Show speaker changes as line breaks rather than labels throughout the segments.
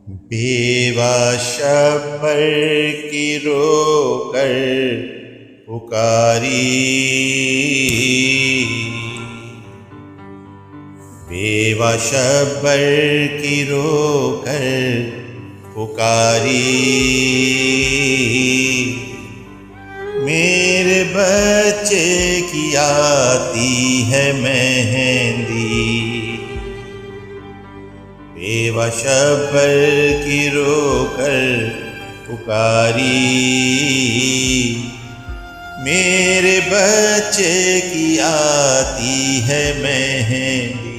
बेवा शब्बर की रोकर पुकारी, बेवा शब्बर की रोकर पुकारी। मेरे बच्चे की आती है मेहंदी, बेवा शब्बर की रोकर पुकारी। मेरे बच्चे की आती है मेहंदी,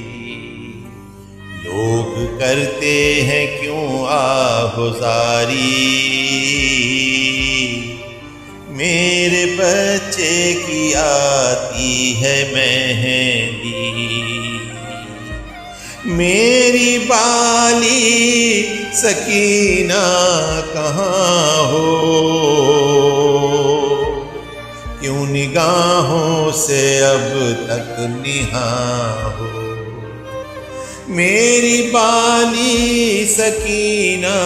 लोग करते हैं क्यों आहुजारी। मेरे बच्चे की आती है मेहंदी, मेरी बाली सकीना कहाँ हो, क्यों निगाहों से अब तक निहां हो। मेरी बाली सकीना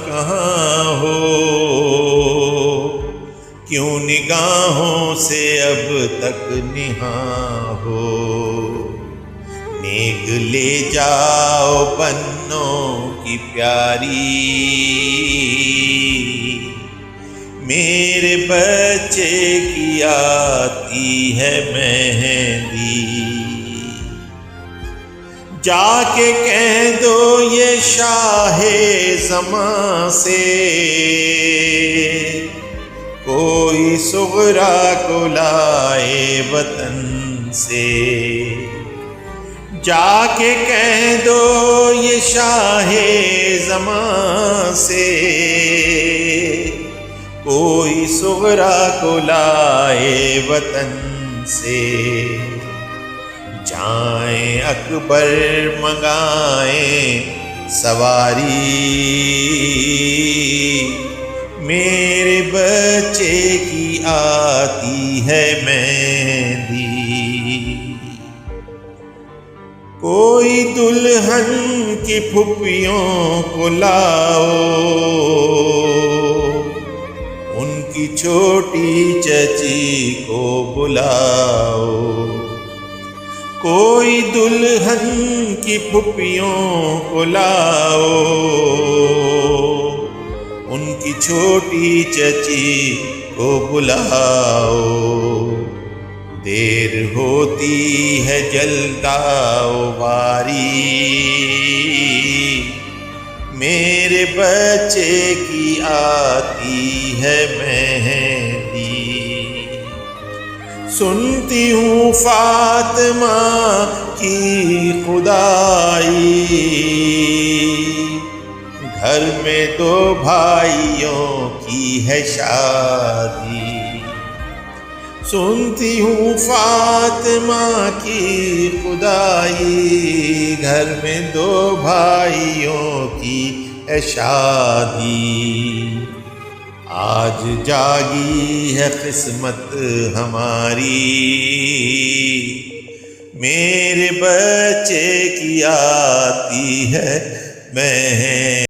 कहाँ हो, क्यों निगाहों से अब तक निहां हो। नेग ले जाओ बन्नों की प्यारी, मेरे बच्चे की आती है मेहंदी। जाके कह दो ये शाहे ज़मां से, कोई सुगरा को लाए वतन से। जाके कह दो ये शाहे ज़मां से, कोई सुगरा को लाए वतन से। जाएं अकबर मंगाएं सवारी, मेरे बच्चे की आती है मेहंदी। कोई दुल्हन की फुफियों को लाओ, उनकी छोटी चची को बुलाओ। कोई दुल्हन की फुफियों को लाओ, उनकी छोटी चची को बुलाओ। देर होती है जलदाओ बारी, मेरे बच्चे की आती है मेहंदी। सुनती हूँ फातिमा की खुदाई, घर में दो भाइयों की है शादी। सुनती हूँ फातिमा की खुदाई, घर में दो भाइयों की है शादी। आज जागी है किस्मत हमारी, मेरे बच्चे की आती है मेहंदी।